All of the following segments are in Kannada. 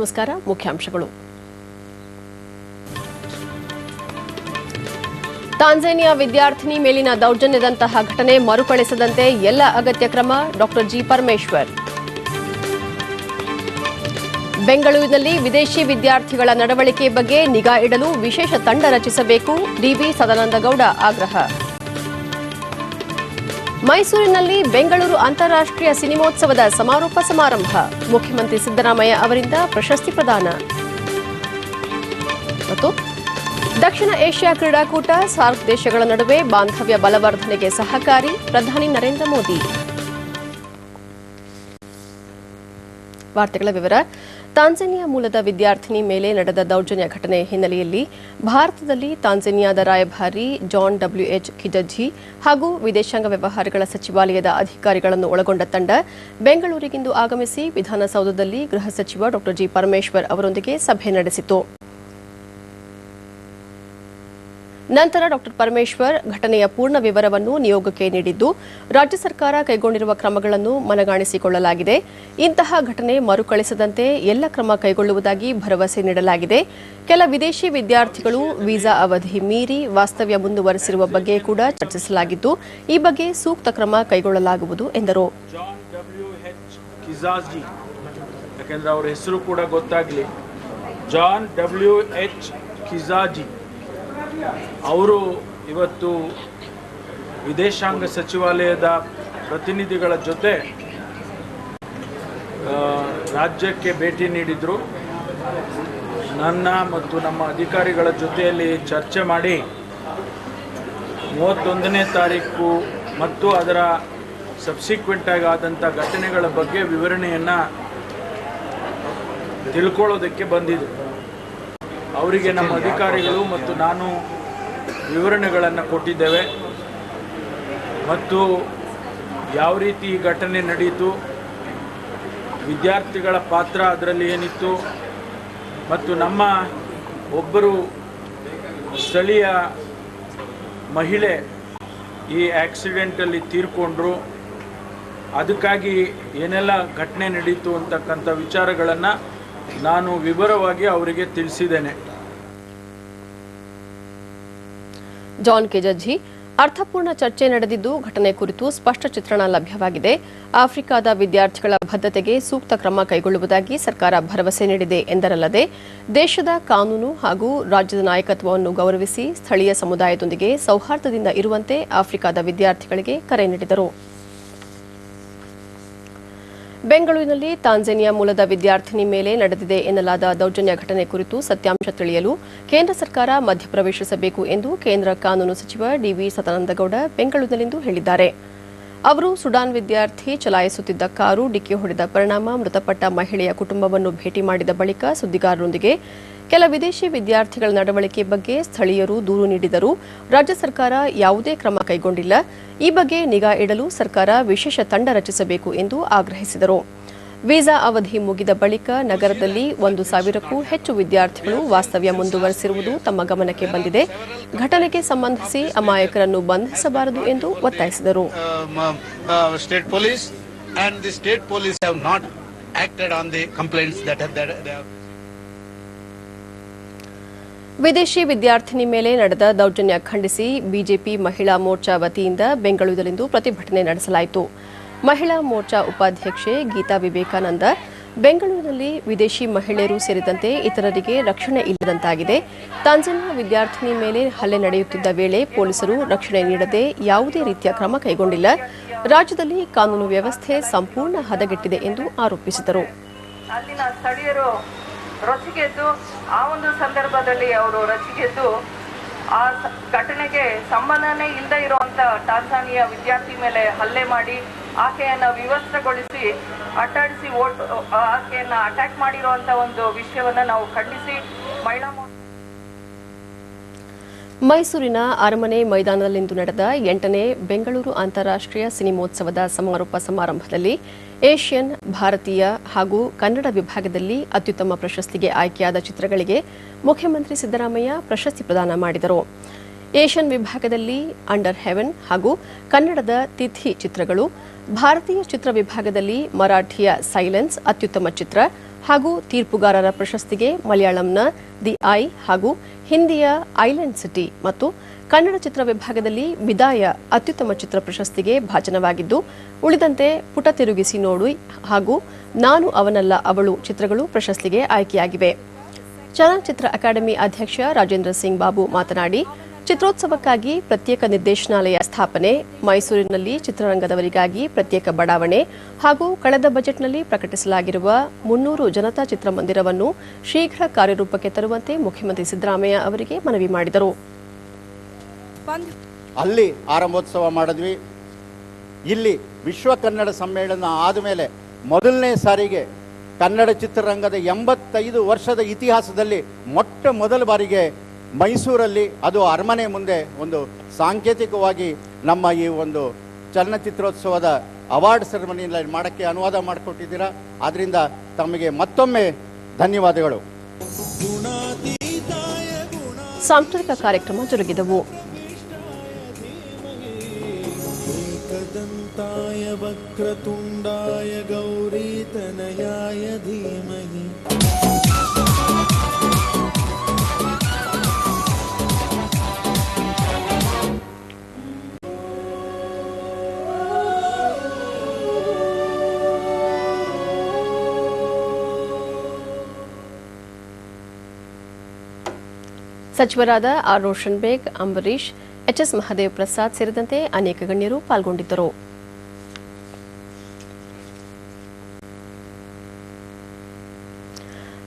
ನಮಸ್ಕಾರ. ಮುಖ್ಯಾಂಶಗಳು. ತಾಂಜಾನಿಯಾ ವಿದ್ಯಾರ್ಥಿನಿ ಮೇಲಿನ ದೌರ್ಜನ್ಯದಂತಹ ಘಟನೆ ಮರುಕಳಿಸದಂತೆ ಎಲ್ಲ ಅಗತ್ಯ ಕ್ರಮ. Doctor G Parameshwar. ಬೆಂಗಳೂರಿನಲ್ಲಿ ವಿದೇಶಿ ವಿದ್ಯಾರ್ಥಿಗಳ ನಡವಳಿಕೆ ಬಗ್ಗೆ ನಿಗಾ ಇಡಲು ವಿಶೇಷ ತಂಡ ರಚಿಸಬೇಕು. ಡಿವಿ ಸದಾನಂದಗೌಡ ಆಗ್ರಹ. ಮೈಸೂರಿನಲ್ಲಿ ಬೆಂಗಳೂರು ಅಂತಾರಾಷ್ಟ್ರೀಯ ಸಿನಿಮೋತ್ಸವದ ಸಮಾರೋಪ ಸಮಾರಂಭ. ಮುಖ್ಯಮಂತ್ರಿ ಸಿದ್ದರಾಮಯ್ಯ ಅವರಿಂದ ಪ್ರಶಸ್ತಿ ಪ್ರದಾನ. ಮತ್ತು ದಕ್ಷಿಣ ಏಷ್ಯಾ ಕ್ರೀಡಾಕೂಟ, ಸಾರ್ಕ್ ದೇಶಗಳ ನಡುವೆ ಬಾಂಧವ್ಯ ಬಲವರ್ಧನೆಗೆ ಸಹಕಾರಿ. ಪ್ರಧಾನಿ ನರೇಂದ್ರ ಮೋದಿ. ವಾರ್ತೆಗಳ ವಿವರ. ತಾಂಜಾನಿಯಾ ಮೂಲದ ವಿದ್ಯಾರ್ಥಿನಿ ಮೇಲೆ ನಡೆದ ದೌರ್ಜನ್ಯ ಘಟನೆ ಹಿನ್ನೆಲೆಯಲ್ಲಿ ಭಾರತದಲ್ಲಿ ತಾಂಜಾನಿಯಾದ ರಾಯಭಾರಿ ಜಾನ್ ಡಬ್ಲ್ಯೂಎಚ್ ಕಿಜಜ್ಜಿ ಹಾಗೂ ವಿದೇಶಾಂಗ ವ್ಯವಹಾರಗಳ ಸಚಿವಾಲಯದ ಅಧಿಕಾರಿಗಳನ್ನು ಒಳಗೊಂಡ ತಂಡ ಬೆಂಗಳೂರಿಗಿಂದು ಆಗಮಿಸಿ ವಿಧಾನಸೌಧದಲ್ಲಿ ಗೃಹ ಸಚಿವ ಡಾಕ್ಟರ್ ಜಿ ಪರಮೇಶ್ವರ್ ಅವರೊಂದಿಗೆ ಸಭೆ ನಡೆಸಿತು. ನಂತರ ಡಾಕ್ಟರ್ ಪರಮೇಶ್ವರ್ ಘಟನೆಯ ಪೂರ್ಣ ವಿವರವನ್ನು ನಿಯೋಗಕ್ಕೆ ನೀಡಿದ್ದು, ರಾಜ್ಯ ಸರ್ಕಾರ ಕೈಗೊಂಡಿರುವ ಕ್ರಮಗಳನ್ನು ಮನಗಾಣಿಸಿಕೊಳ್ಳಲಾಗಿದೆ. ಇಂತಹ ಘಟನೆ ಮರುಕಳಿಸದಂತೆ ಎಲ್ಲ ಕ್ರಮ ಕೈಗೊಳ್ಳುವುದಾಗಿ ಭರವಸೆ ನೀಡಲಾಗಿದೆ. ಕೆಲ ವಿದೇಶಿ ವಿದ್ಯಾರ್ಥಿಗಳು ವೀಸಾ ಅವಧಿ ಮೀರಿ ವಾಸ್ತವ್ಯ ಮುಂದುವರೆಸಿರುವ ಬಗ್ಗೆ ಕೂಡ ಚರ್ಚಿಸಲಾಗಿದ್ದು, ಈ ಬಗ್ಗೆ ಸೂಕ್ತ ಕ್ರಮ ಕೈಗೊಳ್ಳಲಾಗುವುದು ಎಂದರು. ಅವರ ಹೆಸರು ಕೂಡ ಗೊತ್ತಾಗಲಿ. ಜಾನ್ ಡಬ್ಲ್ಯೂಎಚ್ ಕಿಜಾಜಿ ಅವರು ಇವತ್ತು ವಿದೇಶಾಂಗ ಸಚಿವಾಲಯದ ಪ್ರತಿನಿಧಿಗಳ ಜೊತೆ ರಾಜ್ಯಕ್ಕೆ ಭೇಟಿ ನೀಡಿದರು. ನನ್ನ ಮತ್ತು ನಮ್ಮ ಅಧಿಕಾರಿಗಳ ಜೊತೆಯಲ್ಲಿ ಚರ್ಚೆ ಮಾಡಿ 31ನೇ ತಾರೀಕು ಮತ್ತು ಅದರ ಸಬ್ಸಿಕ್ವೆಂಟ್ ಆಗಿ ಆದಂಥ ಘಟನೆಗಳ ಬಗ್ಗೆ ವಿವರಣೆಯನ್ನು ತಿಳ್ಕೊಳ್ಳೋದಕ್ಕೆ ಬಂದಿದೆ. ಅವರಿಗೆ ನಮ್ಮ ಅಧಿಕಾರಿಗಳು ಮತ್ತು ನಾನು ವಿವರಣೆಗಳನ್ನು ಕೊಟ್ಟಿದ್ದೇವೆ ಮತ್ತು ಯಾವ ರೀತಿ ಈ ಘಟನೆ ನಡೆಯಿತು, ವಿದ್ಯಾರ್ಥಿಗಳ ಪಾತ್ರ ಅದರಲ್ಲಿ ಏನಿತ್ತು ಮತ್ತು ನಮ್ಮ ಒಬ್ಬರು ಸ್ಥಳೀಯ ಮಹಿಳೆ ಈ ಆಕ್ಸಿಡೆಂಟಲ್ಲಿ ತೀರ್ಕೊಂಡ್ರು, ಅದಕ್ಕಾಗಿ ಏನೆಲ್ಲ ಘಟನೆ ನಡೀತು ಅಂತಕ್ಕಂಥ ವಿಚಾರಗಳನ್ನು ನಾನು ವಿವರವಾಗಿ ಅವರಿಗೆ ತಿಳಿಸಿದ್ದೇನೆ. ಜಾನ್ ಕಿಜಜ್ಜಿ, ಅರ್ಥಪೂರ್ಣ ಚರ್ಚೆ ನಡೆದಿದ್ದು ಘಟನೆ ಕುರಿತು ಸ್ಪಷ್ಟ ಚಿತ್ರಣ ಲಭ್ಯವಾಗಿದೆ. ಆಫ್ರಿಕಾದ ವಿದ್ಯಾರ್ಥಿಗಳ ಭದ್ರತೆಗೆ ಸೂಕ್ತ ಕ್ರಮ ಕೈಗೊಳ್ಳುವುದಾಗಿ ಸರ್ಕಾರ ಭರವಸೆ ನೀಡಿದೆ ಎಂದರಲ್ಲದೆ, ದೇಶದ ಕಾನೂನು ಹಾಗೂ ರಾಜ್ಯದ ನಾಯಕತ್ವವನ್ನು ಗೌರವಿಸಿ ಸ್ಥಳೀಯ ಸಮುದಾಯದೊಂದಿಗೆ ಸೌಹಾರ್ದದಿಂದ ಇರುವಂತೆ ಆಫ್ರಿಕಾದ ವಿದ್ಯಾರ್ಥಿಗಳಿಗೆ ಕರೆ ನೀಡಿದರು. ಬೆಂಗಳೂರಿನಲ್ಲಿ ತಾಂಜಾನಿಯಾ ಮೂಲದ ವಿದ್ಯಾರ್ಥಿನಿ ಮೇಲೆ ನಡೆದಿದೆ ಎನ್ನಲಾದ ದೌರ್ಜನ್ಯ ಘಟನೆ ಕುರಿತು ಸತ್ಯಾಂಶ ತಿಳಿಯಲು ಕೇಂದ್ರ ಸರ್ಕಾರ ಮಧ್ಯಪ್ರವೇಶಿಸಬೇಕು ಎಂದು ಕೇಂದ್ರ ಕಾನೂನು ಸಚಿವ ಡಿವಿ ಸದಾನಂದಗೌಡ ಬೆಂಗಳೂರಿನಲ್ಲಿಂದು ಹೇಳಿದ್ದಾರೆ. ಅವರು ಸುಡಾನ್ ವಿದ್ಯಾರ್ಥಿ ಚಲಾಯಿಸುತ್ತಿದ್ದ ಕಾರು ಡಿಕ್ಕಿ ಹೊಡೆದ ಪರಿಣಾಮ ಮೃತಪಟ್ಟ ಮಹಿಳೆಯ ಕುಟುಂಬವನ್ನು ಭೇಟಿ ಮಾಡಿದ ಬಳಿಕ ಸುದ್ದಿಗಾರರೊಂದಿಗೆ ಕೆಲ ವಿದೇಶಿ ವಿದ್ಯಾರ್ಥಿಗಳ ನಡವಳಿಕೆ ಬಗ್ಗೆ ಸ್ಥಳೀಯರು ದೂರು ನೀಡಿದರೂ ರಾಜ್ಯ ಸರ್ಕಾರ ಯಾವುದೇ ಕ್ರಮ ಕೈಗೊಂಡಿಲ್ಲ. ಈ ಬಗ್ಗೆ ನಿಗಾ ಇಡಲು ಸರ್ಕಾರ ವಿಶೇಷ ತಂಡ ರಚಿಸಬೇಕು ಎಂದು ಆಗ್ರಹಿಸಿದರು. ವೀಸಾ ಅವಧಿ ಮುಗಿದ ಬಳಿಕ ನಗರದಲ್ಲಿ 1,000ಕ್ಕೂ ಹೆಚ್ಚು ವಿದ್ಯಾರ್ಥಿಗಳು ವಾಸ್ತವ್ಯ ಮುಂದುವರೆಸಿರುವುದು ತಮ್ಮ ಗಮನಕ್ಕೆ ಬಂದಿದೆ. ಘಟನೆಗೆ ಸಂಬಂಧಿಸಿ ಅಮಾಯಕರನ್ನು ಬಂಧಿಸಬಾರದು ಎಂದು ಒತ್ತಾಯಿಸಿದರು. ವಿದೇಶಿ ವಿದ್ಯಾರ್ಥಿನಿ ಮೇಲೆ ನಡೆದ ದೌರ್ಜನ್ಯ ಖಂಡಿಸಿ ಬಿಜೆಪಿ ಮಹಿಳಾ ಮೋರ್ಚಾ ವತಿಯಿಂದ ಬೆಂಗಳೂರಿನಲ್ಲಿಂದು ಪ್ರತಿಭಟನೆ ನಡೆಸಲಾಯಿತು. ಮಹಿಳಾ ಮೋರ್ಚಾ ಉಪಾಧ್ಯಕ್ಷೆ ಗೀತಾ ವಿವೇಕಾನಂದ, ಬೆಂಗಳೂರಿನಲ್ಲಿ ವಿದೇಶಿ ಮಹಿಳೆಯರು ಸೇರಿದಂತೆ ಇತರರಿಗೆ ರಕ್ಷಣೆ ಇಲ್ಲದಂತಾಗಿದೆ. ತಾಂಜಾನಿಯಾ ವಿದ್ಯಾರ್ಥಿನಿ ಮೇಲೆ ಹಲ್ಲೆ ನಡೆಯುತ್ತಿದ್ದ ವೇಳೆ ಪೊಲೀಸರು ರಕ್ಷಣೆ ನೀಡದೆ ಯಾವುದೇ ರೀತಿಯ ಕ್ರಮ ಕೈಗೊಂಡಿಲ್ಲ. ರಾಜ್ಯದಲ್ಲಿ ಕಾನೂನು ವ್ಯವಸ್ಥೆ ಸಂಪೂರ್ಣ ಹದಗೆಟ್ಟಿದೆ ಎಂದು ಆರೋಪಿಸಿದರು. ರೊಚ್ಚಿಗೆದ್ದು ಆ ಒಂದು ಸಂದರ್ಭದಲ್ಲಿ ಅವರು ರೊಚ್ಚಿಗೆದ್ದು ಆ ಘಟನೆಗೆ ಸಂಬಂಧನೇ ಇಲ್ಲದೆ ಇರುವಂತ ತಾಂಜಾನಿಯಾ ವಿದ್ಯಾರ್ಥಿ ಮೇಲೆ ಹಲ್ಲೆ ಮಾಡಿ ಆಕೆಯನ್ನ ವಿವಸ್ತ್ರಗೊಳಿಸಿ ಅಟ್ಟಾಡಿಸಿ ಆಕೆಯನ್ನ ಅಟ್ಯಾಕ್ ಮಾಡಿರುವಂತ ಒಂದು ವಿಷಯವನ್ನ ನಾವು ಖಂಡಿಸಿ ಮಹಿಳಾ ಮೈಸೂರಿನ ಅರಮನೆ ಮೈದಾನದಲ್ಲಿಂದು ನಡೆದ 8ನೇ ಬೆಂಗಳೂರು ಅಂತಾರಾಷ್ಟ್ರೀಯ ಸಿನಿಮೋತ್ಸವದ ಸಮಾರೋಪ ಸಮಾರಂಭದಲ್ಲಿ ಏಷ್ಯನ್, ಭಾರತೀಯ ಹಾಗೂ ಕನ್ನಡ ವಿಭಾಗದಲ್ಲಿ ಅತ್ಯುತ್ತಮ ಪ್ರಶಸ್ತಿಗೆ ಆಯ್ಕೆಯಾದ ಚಿತ್ರಗಳಿಗೆ ಮುಖ್ಯಮಂತ್ರಿ ಸಿದ್ದರಾಮಯ್ಯ ಪ್ರಶಸ್ತಿ ಪ್ರದಾನ ಮಾಡಿದರು. ಏಷ್ಯನ್ ವಿಭಾಗದಲ್ಲಿ ಅಂಡರ್ ಹೆವೆನ್ ಹಾಗೂ ಕನ್ನಡದ ತಿಥಿ ಚಿತ್ರಗಳು, ಭಾರತೀಯ ಚಿತ್ರ ವಿಭಾಗದಲ್ಲಿ ಮರಾಠಿಯ ಸೈಲೆನ್ಸ್ ಅತ್ಯುತ್ತಮ ಚಿತ್ರ ಹಾಗೂ ತೀರ್ಪುಗಾರರ ಪ್ರಶಸ್ತಿಗೆ ಮಲಯಾಳಂನ ದಿ ಐ ಹಾಗೂ ಹಿಂದಿಯ ಐಲ್ಯಾಂಡ್ ಸಿಟಿ ಮತ್ತು ಕನ್ನಡ ಚಿತ್ರ ವಿಭಾಗದಲ್ಲಿ ವಿದಾಯ ಅತ್ಯುತ್ತಮ ಚಿತ್ರ ಪ್ರಶಸ್ತಿಗೆ ಭಾಜನವಾಗಿದ್ದು, ಉಳಿದಂತೆ ಪುಟ ತಿರುಗಿಸಿ ನೋಡು ಹಾಗೂ ನಾನು ಅವನಲ್ಲ ಅವಳು ಚಿತ್ರಗಳು ಪ್ರಶಸ್ತಿಗೆ ಆಯ್ಕೆಯಾಗಿವೆ. ಚಲನಚಿತ್ರ ಅಕಾಡೆಮಿ ಅಧ್ಯಕ್ಷ ರಾಜೇಂದ್ರ ಸಿಂಗ್ ಬಾಬು ಮಾತನಾಡಿ, ಚಿತ್ರೋತ್ಸವಕ್ಕಾಗಿ ಪ್ರತ್ಯೇಕ ನಿರ್ದೇಶನಾಲಯ ಸ್ಥಾಪನೆ, ಮೈಸೂರಿನಲ್ಲಿ ಚಿತ್ರರಂಗದವರಿಗಾಗಿ ಪ್ರತ್ಯೇಕ ಬಡಾವಣೆ ಹಾಗೂ ಕಳೆದ ಬಜೆಟ್ನಲ್ಲಿ ಪ್ರಕಟಿಸಲಾಗಿರುವ 300 ಜನತಾ ಚಿತ್ರಮಂದಿರವನ್ನು ಶೀಘ್ರ ಕಾರ್ಯರೂಪಕ್ಕೆ ತರುವಂತೆ ಮುಖ್ಯಮಂತ್ರಿ ಸಿದ್ದರಾಮಯ್ಯ ಅವರಿಗೆ ಮನವಿ ಮಾಡಿದರು. ಅಲ್ಲಿ ಆರಂಭೋತ್ಸವ ಮಾಡಿದ್ವಿ. ಇಲ್ಲಿ ವಿಶ್ವ ಕನ್ನಡ ಸಮ್ಮೇಳನ ಆದಮೇಲೆ ಮೊದಲನೇ ಸಾರಿಗೆ ಕನ್ನಡ ಚಿತ್ರರಂಗದ 85 ವರ್ಷದ ಇತಿಹಾಸದಲ್ಲಿ ಮೊದಲ ಬಾರಿಗೆ ಮೈಸೂರಲ್ಲಿ, ಅದು ಅರಮನೆ ಮುಂದೆ ಒಂದು ಸಾಂಕೇತಿಕವಾಗಿ ನಮ್ಮ ಈ ಒಂದು ಚಲನಚಿತ್ರೋತ್ಸವದ ಅವಾರ್ಡ್ ಸೆರೆಮನಿಯಲ್ಲಿ ಮಾಡೋಕ್ಕೆ ಅನುವಾದ ಮಾಡಿಕೊಟ್ಟಿದ್ದೀರಾ. ಆದ್ದರಿಂದ ತಮಗೆ ಮತ್ತೊಮ್ಮೆ ಧನ್ಯವಾದಗಳು. ಸಾಂಸ್ಕೃತಿಕ ಕಾರ್ಯಕ್ರಮ ಜರುಗಿದವು. एकदन्ताय वक्रतुण्डाय गौरीतनयाय धीमहि ಸಚಿವರಾದ ಆರ್ ರೋಷನ್ ಬೇಗ್, ಅಂಬರೀಶ್, ಎಚ್ಎಸ್ ಮಹದೇವ್ ಪ್ರಸಾದ್ ಸೇರಿದಂತೆ ಅನೇಕ ಗಣ್ಯರು ಪಾಲ್ಗೊಂಡಿದ್ದರು.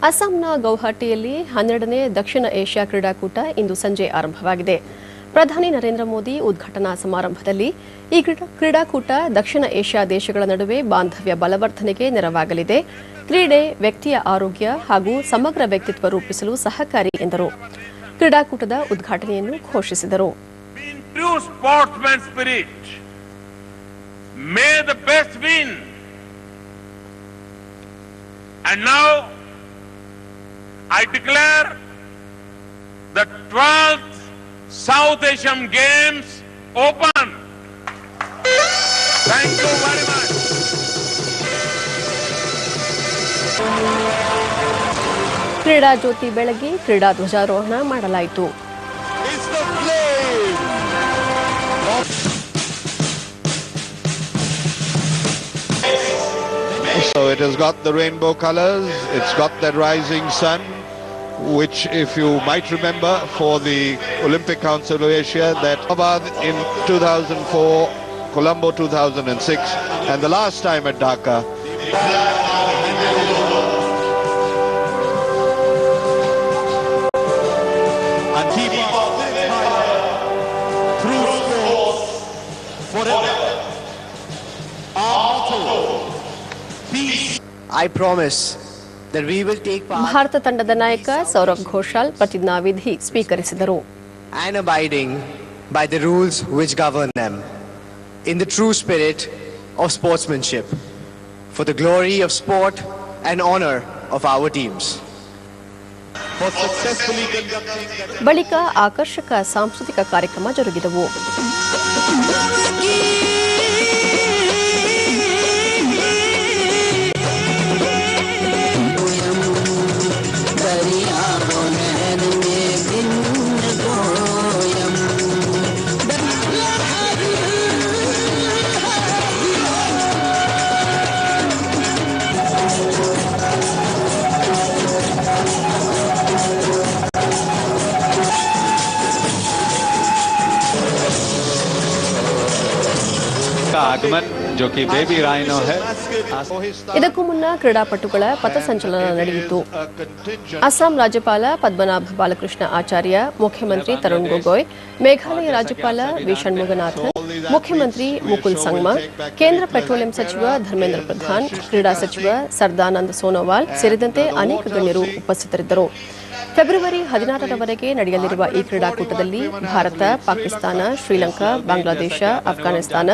ಅಸ್ಸಾಂನ ಗೌಹಾಟಿಯಲ್ಲಿ 12ನೇ ದಕ್ಷಿಣ ಏಷ್ಯಾ ಕ್ರೀಡಾಕೂಟ ಇಂದು ಸಂಜೆ ಆರಂಭವಾಗಿದೆ. ಪ್ರಧಾನಿ ನರೇಂದ್ರ ಮೋದಿ ಉದ್ಘಾಟನಾ ಸಮಾರಂಭದಲ್ಲಿ ಈ ಕ್ರೀಡಾಕೂಟ ದಕ್ಷಿಣ ಏಷ್ಯಾ ದೇಶಗಳ ನಡುವೆ ಬಾಂಧವ್ಯ ಬಲವರ್ಧನೆಗೆ ನೆರವಾಗಲಿದೆ. ಕ್ರೀಡೆ ವ್ಯಕ್ತಿಯ ಆರೋಗ್ಯ ಹಾಗೂ ಸಮಗ್ರ ವ್ಯಕ್ತಿತ್ವ ರೂಪಿಸಲು ಸಹಕಾರಿ ಎಂದರು. ಕ್ರೀಡಾಕೂಟದ ಉದ್ಘಾಟನೆಯನ್ನು ಘೋಷಿಸಿದರು. True sportsman spirit. May the best win. And now I declare the 12th South Asian Games open. Thank you very much. ಕ್ರೀಡಾ ಜ್ಯೋತಿ ಬೆಳಗ್ಗೆ ಕ್ರೀಡಾ ಧ್ವಜಾರೋಹಣ ಮಾಡಲಾಯಿತು. So it has got the rainbow colors, it's got that rising sun, which if you might remember for the Olympic Council of Asia, that Abad in 2004, Colombo 2006 and the last time at Dhaka. And keep up through sports forever. I promise that we will take part Bharat ತಂಡದ ನಾಯಕ ಸೌರವ್ ಘೋಷಾಲ್ ಪ್ರತಿಜ್ಞಾವಿಧಿ ಸ್ವೀಕರಿಸಿದರು. and abiding by the rules which govern them in the true spirit of sportsmanship for the glory of sport and honor of our teams. For successfully conducting that ಬಳಿಕ ಆಕರ್ಷಕ ಸಾಂಸ್ಕೃತಿಕ ಕಾರ್ಯಕ್ರಮ ಜರುಗಿದವು. आगमन जो कि बेबी राइनो है. ಇದಕ್ಕೂ ಮುನ್ನ ಕ್ರೀಡಾಪಟುಗಳ ಪಥಸಂಚಲನ ನಡೆಯಿತು. ಅಸ್ಸಾಂ ರಾಜ್ಯಪಾಲ ಪದ್ಮನಾಭ ಬಾಲಕೃಷ್ಣ ಆಚಾರ್ಯ, ಮುಖ್ಯಮಂತ್ರಿ ತರುಣ್ ಗೊಗೊಯ್, ಮೇಘಾಲಯ ರಾಜ್ಯಪಾಲ ವಿ ಷಣ್ಮುಗನಾಥನ್, ಮುಖ್ಯಮಂತ್ರಿ ಮುಕುಲ್ ಸಂಗ್ಮಾ, ಕೇಂದ್ರ ಪೆಟ್ರೋಲಿಯಂ ಸಚಿವ ಧರ್ಮೇಂದ್ರ ಪ್ರಧಾನ್, ಕ್ರೀಡಾ ಸಚಿವ ಸರ್ದಾನಂದ್ ಸೋನೋವಾಲ್ ಸೇರಿದಂತೆ ಅನೇಕ ಗಣ್ಯರು ಉಪಸ್ಥಿತರಿದ್ದರು. ಫೆಬ್ರವರಿ 16ರವರೆಗೆ ನಡೆಯಲಿರುವ ಈ ಕ್ರೀಡಾಕೂಟದಲ್ಲಿ ಭಾರತ, ಪಾಕಿಸ್ತಾನ, ಶ್ರೀಲಂಕಾ, ಬಾಂಗ್ಲಾದೇಶ, ಅಫ್ಘಾನಿಸ್ತಾನ,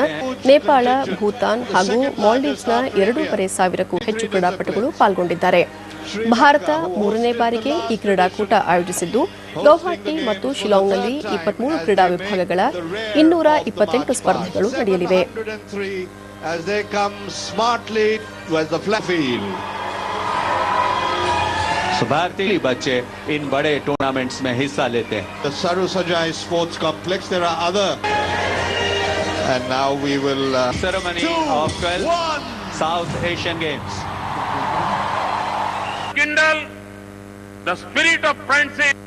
ನೇಪಾಳ, ಭೂತಾನ್ ಹಾಗೂ ಮಾಲ್ಡೀವ್ಸ್ನ 2,500ಕ್ಕೂ ಹೆಚ್ಚು ಕ್ರೀಡಾಪಟುಗಳು ಪಾಲ್ಗೊಂಡಿದ್ದಾರೆ. ಭಾರತ 3ನೇ ಬಾರಿಗೆ ಈ ಕ್ರೀಡಾಕೂಟ ಆಯೋಜಿಸಿದ್ದು, ಗೌಹಾಟಿ ಮತ್ತು ಶಿಲಾಂಗ್ನಲ್ಲಿ 23 ಕ್ರೀಡಾ ವಿಭಾಗಗಳ 228 ಸ್ಪರ್ಧೆಗಳು ನಡೆಯಲಿವೆ. as they come smartly towards the flag field. भारतीय बच्चे इन बड़े टूर्नामेंट्स में हिस्सा लेते हैं। The Sarusajai Sports Complex. There are other, and now we will ceremony of 12 South Asian Games. Kindle the spirit of friendship.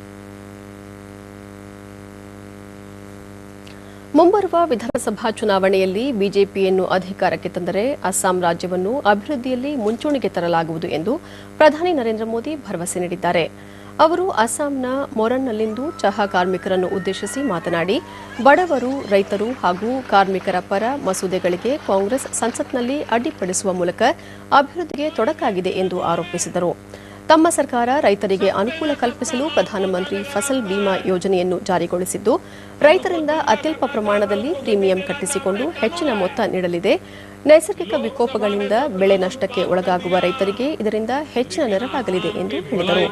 ಮುಂಬರುವ ವಿಧಾನಸಭಾ ಚುನಾವಣೆಯಲ್ಲಿ ಬಿಜೆಪಿಯನ್ನು ಅಧಿಕಾರಕ್ಕೆ ತಂದರೆ ಅಸ್ಸಾಂ ರಾಜ್ಯವನ್ನು ಅಭಿವೃದ್ಧಿಯಲ್ಲಿ ಮುಂಚೂಣಿಗೆ ತರಲಾಗುವುದು ಎಂದು ಪ್ರಧಾನಿ ನರೇಂದ್ರ ಮೋದಿ ಭರವಸೆ ನೀಡಿದ್ದಾರೆ. ಅವರು ಅಸ್ಸಾಂನ ಮೊರನ್ನಲ್ಲಿಂದು ಚಹಾ ಕಾರ್ಮಿಕರನ್ನು ಉದ್ದೇಶಿಸಿ ಮಾತನಾಡಿ, ಬಡವರು, ರೈತರು ಹಾಗೂ ಕಾರ್ಮಿಕರ ಪರ ಮಸೂದೆಗಳಿಗೆ ಕಾಂಗ್ರೆಸ್ ಸಂಸತ್ನಲ್ಲಿ ಅಡ್ಡಿಪಡಿಸುವ ಮೂಲಕ ಅಭಿವೃದ್ಧಿಗೆ ತೊಡಕಾಗಿದೆ ಎಂದು ಆರೋಪಿಸಿದರು. ತಮ್ಮ ಸರ್ಕಾರ ರೈತರಿಗೆ ಅನುಕೂಲ ಕಲ್ಪಿಸಲು ಪ್ರಧಾನಮಂತ್ರಿ ಫಸಲ್ ಬಿಮಾ ಯೋಜನೆಯನ್ನು ಜಾರಿಗೊಳಿಸಿದ್ದು, ರೈತರಿಂದ ಅತ್ಯಲ್ಪ ಪ್ರಮಾಣದಲ್ಲಿ ಪ್ರೀಮಿಯಂ ಕಟ್ಟಿಸಿಕೊಂಡು ಹೆಚ್ಚಿನ ಮೊತ್ತ ನೀಡಲಿದೆ. ನೈಸರ್ಗಿಕ ವಿಕೋಪಗಳಿಂದ ಬೆಳೆ ನಷ್ಟಕ್ಕೆ ಒಳಗಾಗುವ ರೈತರಿಗೆ ಇದರಿಂದ ಹೆಚ್ಚಿನ ನೆರವಾಗಲಿದೆ ಎಂದು ಹೇಳಿದರು.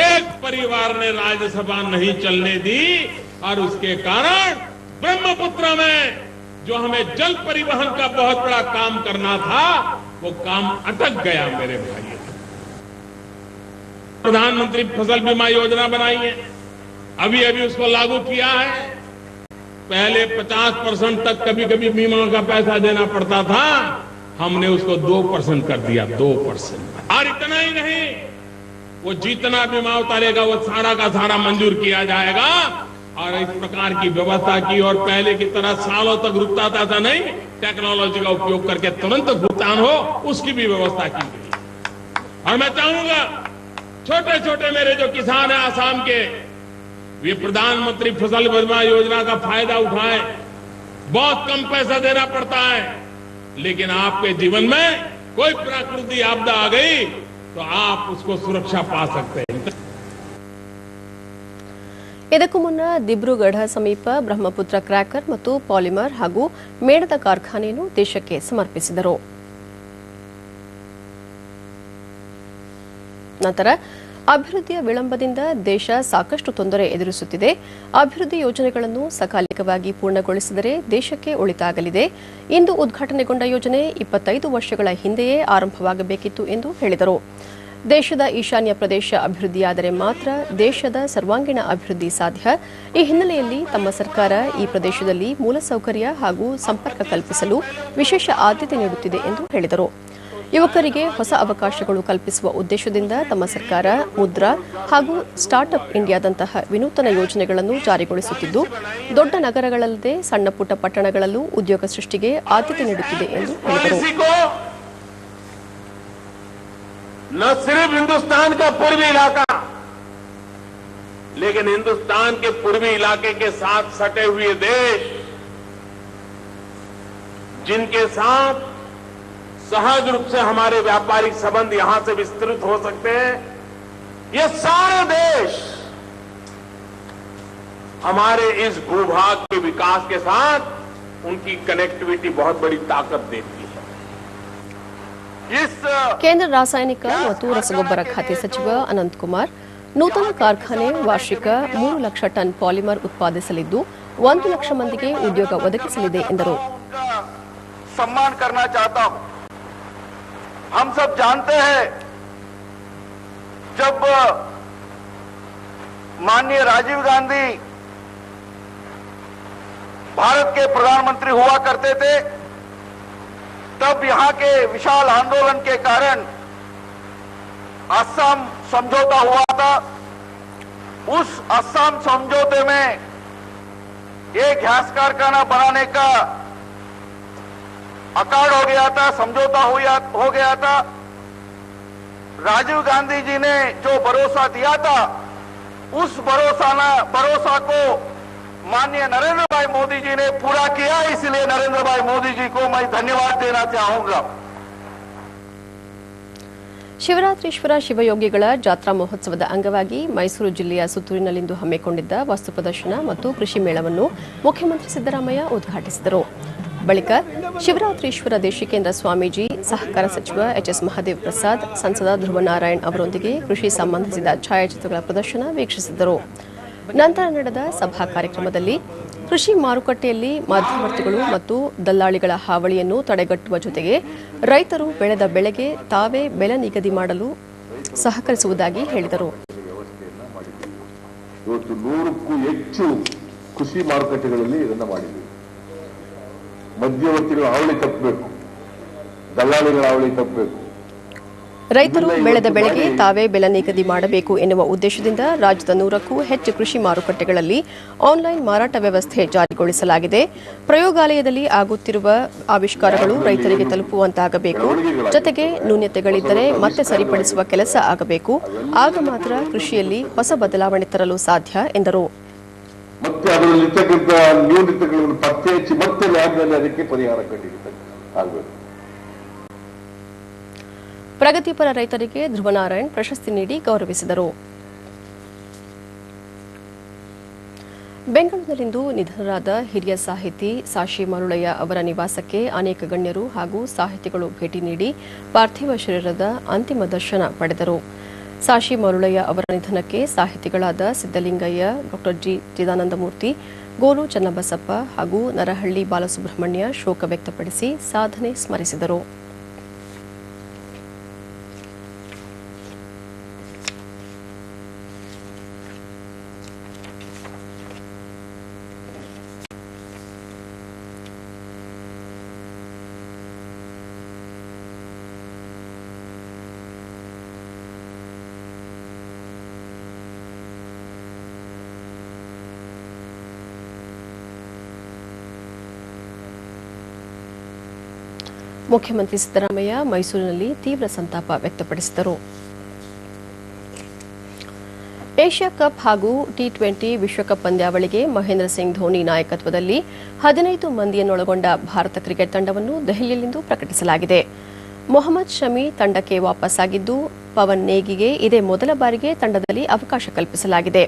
एक परिवार ने राज्यसभा नहीं चलने दी और उसके कारण ब्रह्मपुत्र में जो हमें जल परिवहन का बहुत बड़ा काम करना था, वो काम अटक गया मेरे भाई। प्रधानमंत्री फसल बीमा योजना बनाई है, अभी उसको लागू किया है। पहले 50% तक कभी कभी बीमा का पैसा देना पड़ता था, हमने उसको 2% कर दिया, 2%। और इतना ही नहीं, वो जितना बीमा उतारेगा वो सारा का सारा मंजूर किया जाएगा और इस प्रकार की व्यवस्था की। और पहले की तरह सालों तक रुकता था नहीं, टेक्नोलॉजी का उपयोग करके तुरंत भुगतान हो, उसकी भी व्यवस्था की गई। और मैं चाहूंगा छोटे छोटे मेरे जो किसान हैं आसाम के, वे प्रधानमंत्री फसल बीमा योजना का फायदा उठाएं। बहुत कम पैसा देना पड़ता है, लेकिन आपके जीवन में कोई प्राकृतिक आपदा आ गई तो आप उसको सुरक्षा पा सकते हैं। ಇದಕ್ಕೂ ಮುನ್ನ ದಿಬ್ರುಗಢ ಸಮೀಪ ಬ್ರಹ್ಮಪುತ್ರ ಕ್ರ್ಯಾಕರ್ ಮತ್ತು ಪಾಲಿಮರ್ ಹಾಗೂ ಮೇಣದ ಕಾರ್ಖಾನೆಯನ್ನು ದೇಶಕ್ಕೆ ಸಮರ್ಪಿಸಿದರು. ನಂತರ ಅಭಿವೃದ್ಧಿಯ ವಿಳಂಬದಿಂದ ದೇಶ ಸಾಕಷ್ಟು ತೊಂದರೆ ಎದುರಿಸುತ್ತಿದೆ. ಅಭಿವೃದ್ಧಿ ಯೋಜನೆಗಳನ್ನು ಸಕಾಲಿಕವಾಗಿ ಪೂರ್ಣಗೊಳಿಸಿದರೆ ದೇಶಕ್ಕೆ ಒಳಿತಾಗಲಿದೆ. ಇಂದು ಉದ್ಘಾಟನೆಗೊಂಡ ಯೋಜನೆ 25 ವರ್ಷಗಳ ಹಿಂದೆಯೇ ಆರಂಭವಾಗಬೇಕಿತ್ತು ಎಂದು ಹೇಳಿದರು. ದೇಶದ ಈಶಾನ್ಯ ಪ್ರದೇಶ ಅಭಿವೃದ್ಧಿಯಾದರೆ ಮಾತ್ರ ದೇಶದ ಸರ್ವಾಂಗೀಣ ಅಭಿವೃದ್ಧಿ ಸಾಧ್ಯ. ಈ ಹಿನ್ನೆಲೆಯಲ್ಲಿ ತಮ್ಮ ಸರ್ಕಾರ ಈ ಪ್ರದೇಶದಲ್ಲಿ ಮೂಲಸೌಕರ್ಯ ಹಾಗೂ ಸಂಪರ್ಕ ಕಲ್ಪಿಸಲು ವಿಶೇಷ ಆದ್ಯತೆ ನೀಡುತ್ತಿದೆ ಎಂದು ಹೇಳಿದರು. ಯುವಕರಿಗೆ ಹೊಸ ಅವಕಾಶಗಳು ಕಲ್ಪಿಸುವ ಉದ್ದೇಶದಿಂದ ತಮ್ಮ ಸರ್ಕಾರ ಮುದ್ರಾ ಹಾಗೂ ಸ್ಟಾರ್ಟ್ಅಪ್ ಇಂಡಿಯಾದಂತಹ ವಿನೂತನ ಯೋಜನೆಗಳನ್ನು ಜಾರಿಗೊಳಿಸುತ್ತಿದ್ದು, ದೊಡ್ಡ ನಗರಗಳಲ್ಲದೆ ಸಣ್ಣಪುಟ್ಟ ಪಟ್ಟಣಗಳಲ್ಲೂ ಉದ್ಯೋಗ ಸೃಷ್ಟಿಗೆ ಆದ್ಯತೆ ನೀಡುತ್ತಿದೆ ಎಂದು ಹೇಳಿದರು. न सिर्फ हिंदुस्तान का पूर्वी इलाका, लेकिन हिंदुस्तान के पूर्वी इलाके के साथ सटे हुए देश, जिनके साथ सहज रूप से हमारे व्यापारिक संबंध यहां से विस्तृत हो सकते हैं, ये सारे देश हमारे इस भूभाग के विकास के साथ उनकी कनेक्टिविटी बहुत बड़ी ताकत देती है। ಕೇಂದ್ರ ರಾಸಾಯನಿಕ ಮತ್ತು ರಸಗೊಬ್ಬರ ಖಾತೆ ಸಚಿವ ಅನಂತ್ ಕುಮಾರ್, ನೂತನ ಕಾರ್ಖಾನೆ ವಾರ್ಷಿಕ 3 ಲಕ್ಷ ಟನ್ ಪಾಲಿಮರ್ ಉತ್ಪಾದಿಸಲಿದ್ದು 1 ಲಕ್ಷ ಮಂದಿಗೆ ಉದ್ಯೋಗ ಒದಗಿಸಲಿದೆ ಎಂದರು. सम्मान करना चाहता हूं। हम सब जानते हैं, जब माननीय राजीव गांधी भारत के प्रधानमंत्री हुआ करते थे, तब यहां के विशाल आंदोलन के कारण असम समझौता हुआ था। उस असम समझौते में एक गैस कारखाना बनाने का अकार्ड हो गया था, समझौता हो गया था। राजीव गांधी जी ने जो भरोसा दिया था, उस भरोसा को माननीय नरेंद्र भाई मोदी जी ने पूरा किया। इसलिए नरेंद्र भाई मोदी जी को मैं धन्यवाद देना चाहूंगा। ಶಿವರಾತ್ರೀಶ್ವರ ಶಿವಯೋಗಿಗಳ ಜಾತ್ರಾ ಮಹೋತ್ಸವದ ಅಂಗವಾಗಿ ಮೈಸೂರು ಜಿಲ್ಲೆಯ ಸುತ್ತೂರಿನಲ್ಲಿಂದು ಹಮ್ಮಿಕೊಂಡಿದ್ದ ವಸ್ತು ಪ್ರದರ್ಶನ ಮತ್ತು ಕೃಷಿ ಮೇಳವನ್ನು ಮುಖ್ಯಮಂತ್ರಿ ಸಿದ್ದರಾಮಯ್ಯ ಉದ್ಘಾಟಿಸಿದರು. ಬಳಿಕ ಶಿವರಾತ್ರೀಶ್ವರ ದೇಶಿಕೇಂದ್ರ ಸ್ವಾಮೀಜಿ, ಸಹಕಾರ ಸಚಿವ ಎಚ್ಎಸ್ ಮಹದೇವ್ ಪ್ರಸಾದ್, ಸಂಸದ ಧ್ರುವನಾರಾಯಣ್ ಅವರೊಂದಿಗೆ ಕೃಷಿ ಸಂಬಂಧಿಸಿದ ಛಾಯಾಚಿತ್ರಗಳ ಪ್ರದರ್ಶನ ವೀಕ್ಷಿಸಿದರು. ನಂತರ ನಡೆದ ಸಭಾ ಕಾರ್ಯಕ್ರಮದಲ್ಲಿ ಕೃಷಿ ಮಾರುಕಟ್ಟೆಯಲ್ಲಿ ಮಧ್ಯವರ್ತಿಗಳು ಮತ್ತು ದಲ್ಲಾಳಿಗಳ ಹಾವಳಿಯನ್ನು ತಡೆಗಟ್ಟುವ ಜೊತೆಗೆ ರೈತರು ಬೆಳೆದ ಬೆಳೆಗೆ ತಾವೇ ಬೆಲೆ ನಿಗದಿ ಮಾಡಲು ಸಹಕರಿಸುವುದಾಗಿ ಹೇಳಿದರು. ಇವತ್ತು 100ಕ್ಕೂ ಹೆಚ್ಚು ಕೃಷಿ ಮಾರುಕಟ್ಟೆಗಳಲ್ಲಿ ಇದನ್ನು ಮಾಡಿದ್ದೀವಿ. ಮಧ್ಯವರ್ತಿಗಳ ಹಾವಳಿ ತಪ್ಪಬೇಕು, ದಲ್ಲಾಳಿಗಳ ಹಾವಳಿ ತಪ್ಪಬೇಕು. ರೈತರು ಬೆಳೆದ ಬೆಳೆಗೆ ತಾವೇ ಬೆಲೆ ನಿಗದಿ ಮಾಡಬೇಕು ಎನ್ನುವ ಉದ್ದೇಶದಿಂದ ರಾಜ್ಯದ 100ಕ್ಕೂ ಹೆಚ್ಚು ಕೃಷಿ ಮಾರುಕಟ್ಟೆಗಳಲ್ಲಿ ಆನ್ಲೈನ್ ಮಾರಾಟ ವ್ಯವಸ್ಥೆ ಜಾರಿಗೊಳಿಸಲಾಗಿದೆ. ಪ್ರಯೋಗಾಲಯದಲ್ಲಿ ಆಗುತ್ತಿರುವ ಆವಿಷ್ಕಾರಗಳು ರೈತರಿಗೆ ತಲುಪುವಂತಾಗಬೇಕು. ಜೊತೆಗೆ ನ್ಯೂನತೆಗಳಿದ್ದರೆ ಮತ್ತೆ ಸರಿಪಡಿಸುವ ಕೆಲಸ ಆಗಬೇಕು. ಆಗ ಮಾತ್ರ ಕೃಷಿಯಲ್ಲಿ ಹೊಸ ಬದಲಾವಣೆ ತರಲು ಸಾಧ್ಯ ಎಂದರು. ಮತ್ತೆ ಅದರಲ್ಲಿರ್ತಕ್ಕಂಥ ನ್ಯೂನತೆಗಳನ್ನು ಪತ್ತೆ ಹಚ್ಚಿ ಮತ್ತೆ ಲ್ಯಾಬ್ನಲ್ಲಿ ಅದಕ್ಕೆ ಪರಿಹಾರ ಆಗಬೇಕು. ಪ್ರಗತಿಪರ ರೈತರಿಗೆ ಧ್ರುವನಾರಾಯಣ್ ಪ್ರಶಸ್ತಿ ನೀಡಿ ಗೌರವಿಸಿದರು. ಬೆಂಗಳೂರಿನಲ್ಲಿಂದು ನಿಧನರಾದ ಹಿರಿಯ ಸಾಹಿತಿ ಸಾಶಿ ಮರುಳಯ್ಯ ಅವರ ನಿವಾಸಕ್ಕೆ ಅನೇಕ ಗಣ್ಯರು ಹಾಗೂ ಸಾಹಿತಿಗಳು ಭೇಟಿ ನೀಡಿ ಪಾರ್ಥಿವ ಶರೀರದ ಅಂತಿಮ ದರ್ಶನ ಪಡೆದರು. ಸಾಶಿ ಮರುಳಯ್ಯ ಅವರ ನಿಧನಕ್ಕೆ ಸಾಹಿತಿಗಳಾದ ಸಿದ್ದಲಿಂಗಯ್ಯ, ಡಾ ಜಿ ಚಿದಾನಂದಮೂರ್ತಿ, ಗೋರು ಚನ್ನಬಸಪ್ಪ ಹಾಗೂ ನರಹಳ್ಳಿ ಬಾಲಸುಬ್ರಹ್ಮಣ್ಯ ಶೋಕ ವ್ಯಕ್ತಪಡಿಸಿ ಸಾಧನೆ ಸ್ಮರಿಸಿದರು. ಮುಖ್ಯಮಂತ್ರಿ ಸಿದ್ದರಾಮಯ್ಯ ಮೈಸೂರಿನಲ್ಲಿ ತೀವ್ರ ಸಂತಾಪ ವ್ಯಕ್ತಪಡಿಸಿದರು. ಏಷ್ಯಾ ಕಪ್ ಹಾಗೂ ಟಿ20 ವಿಶ್ವಕಪ್ ಪಂದ್ಯಾವಳಿಗೆ ಮಹೇಂದ್ರ ಸಿಂಗ್ ಧೋನಿ ನಾಯಕತ್ವದಲ್ಲಿ 15 ಮಂದಿಯನ್ನೊಳಗೊಂಡ ಭಾರತ ಕ್ರಿಕೆಟ್ ತಂಡವನ್ನು ದೆಹಲಿಯಲ್ಲಿಂದು ಪ್ರಕಟಿಸಲಾಗಿದೆ. ಮೊಹಮ್ಮದ್ ಶಮಿ ತಂಡಕ್ಕೆ ವಾಪಸ್ಸಾಗಿದ್ದು, ಪವನ್ ನೇಗಿಗೆ ಇದೇ ಮೊದಲ ಬಾರಿಗೆ ತಂಡದಲ್ಲಿ ಅವಕಾಶ ಕಲ್ಪಿಸಲಾಗಿದೆ.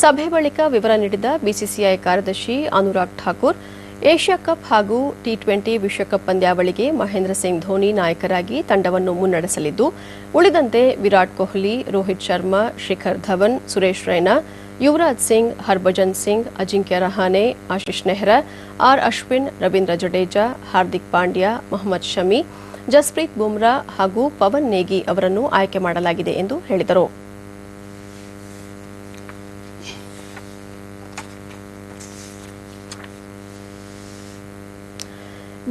ಸಭೆ ಬಳಿಕ ವಿವರ ನೀಡಿದ ಬಿಸಿಸಿಐ ಕಾರ್ಯದರ್ಶಿ ಅನುರಾಗ್ ಠಾಕೂರ್, ಏಷ್ಯಾ ಕಪ್ ಹಾಗೂ ಟಿ20 ವಿಶ್ವಕಪ್ ಪಂದ್ಯಾವಳಿಗೆ ಮಹೇಂದ್ರ ಸಿಂಗ್ ಧೋನಿ ನಾಯಕರಾಗಿ ತಂಡವನ್ನು ಮುನ್ನಡೆಸಲಿದ್ದು, ಉಳಿದಂತೆ ವಿರಾಟ್ ಕೊಹ್ಲಿ, ರೋಹಿತ್ ಶರ್ಮಾ, ಶಿಖರ್ ಧವನ್, ಸುರೇಶ್ ರೈನಾ, ಯುವರಾಜ್ ಸಿಂಗ್, ಹರ್ಭಜನ್ ಸಿಂಗ್, ಅಜಿಂಕ್ಯ ರಹಾನೆ, ಆಶಿಶ್ ನೆಹ್ರಾ, ಆರ್ ಅಶ್ವಿನ್, ರವೀಂದ್ರ ಜಡೇಜಾ, ಹಾರ್ದಿಕ್ ಪಾಂಡ್ಯ, ಮೊಹಮ್ಮದ್ ಶಮಿ, ಜಸ್ಪ್ರೀತ್ ಬುಮ್ರಾ ಹಾಗೂ ಪವನ್ ನೇಗಿ ಅವರನ್ನು ಆಯ್ಕೆ ಮಾಡಲಾಗಿದೆ ಎಂದು ಹೇಳಿದರು.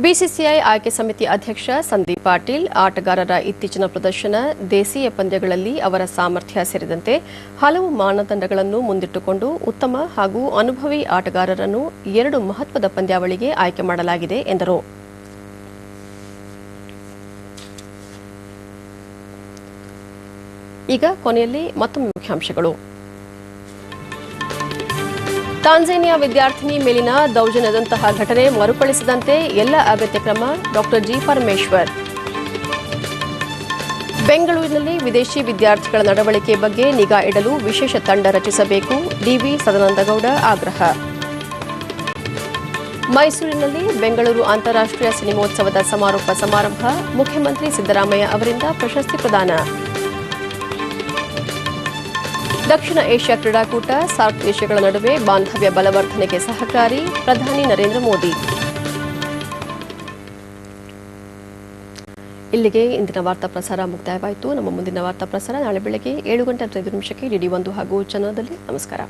ಬಿಸಿಸಿಐ ಆಯ್ಕೆ ಸಮಿತಿ ಅಧ್ಯಕ್ಷ ಸಂದೀಪ್ ಪಾಟೀಲ್ ಆಟಗಾರರ ಇತ್ತೀಚಿನ ಪ್ರದರ್ಶನ, ದೇಶೀಯ ಪಂದ್ಯಗಳಲ್ಲಿ ಅವರ ಸಾಮರ್ಥ್ಯ ಸೇರಿದಂತೆ ಹಲವು ಮಾನದಂಡಗಳನ್ನು ಮುಂದಿಟ್ಟುಕೊಂಡು ಉತ್ತಮ ಹಾಗೂ ಅನುಭವಿ ಆಟಗಾರರನ್ನು 2 ಮಹತ್ವದ ಪಂದ್ಯಾವಳಿಗೆ ಆಯ್ಕೆ ಮಾಡಲಾಗಿದೆ ಎಂದರು. ಈಗ ಕೊನೆಯಲ್ಲಿ ಮತ್ತೊಮ್ಮೆ ಮುಖ್ಯಾಂಶಗಳು. ತಾಂಜೇನಿಯಾ ವಿದ್ಯಾರ್ಥಿನಿ ಮೇಲಿನ ದೌರ್ಜನ್ಯದಂತಹ ಘಟನೆ ಮರುಕಳಿಸದಂತೆ ಎಲ್ಲ ಅಗತ್ಯ ಕ್ರಮ, ಡಾ ಜಿ ಪರಮೇಶ್ವರ್. ಬೆಂಗಳೂರಿನಲ್ಲಿ ವಿದೇಶಿ ವಿದ್ಯಾರ್ಥಿಗಳ ನಡವಳಿಕೆ ಬಗ್ಗೆ ನಿಗಾ ಇಡಲು ವಿಶೇಷ ತಂಡ ರಚಿಸಬೇಕು, ಡಿವಿ ಸದಾನಂದಗೌಡ ಆಗ್ರಹ. ಮೈಸೂರಿನಲ್ಲಿ ಬೆಂಗಳೂರು ಅಂತಾರಾಷ್ಟ್ರೀಯ ಸಿನಿಮೋತ್ಸವದ ಸಮಾರೋಪ ಸಮಾರಂಭ, ಮುಖ್ಯಮಂತ್ರಿ ಸಿದ್ದರಾಮಯ್ಯ ಅವರಿಂದ ಪ್ರಶಸ್ತಿ ಪ್ರದಾನ. ದಕ್ಷಿಣ ಏಷ್ಯಾ ಕ್ರೀಡಾಕೂಟ, ಸಾರ್ಕ್ ದೇಶಗಳ ನಡುವೆ ಬಾಂಧವ್ಯ ಬಲವರ್ಧನೆಗೆ ಸಹಕಾರಿ, ಪ್ರಧಾನಿ ನರೇಂದ್ರ ಮೋದಿ. ಇಲ್ಲಿಗೆ ಇಂದಿನ ವಾರ್ತಾ ಪ್ರಸಾರ ಮುಕ್ತಾಯವಾಯಿತು. ನಮ್ಮ ಮುಂದಿನ ವಾರ್ತಾ ಪ್ರಸಾರ ನಾಳೆ ಬೆಳಗ್ಗೆ 7:05 ಡಿಡಿ 1 ಹಾಗೂ ಚಾನಲ್ನಲ್ಲಿ. ನಮಸ್ಕಾರ.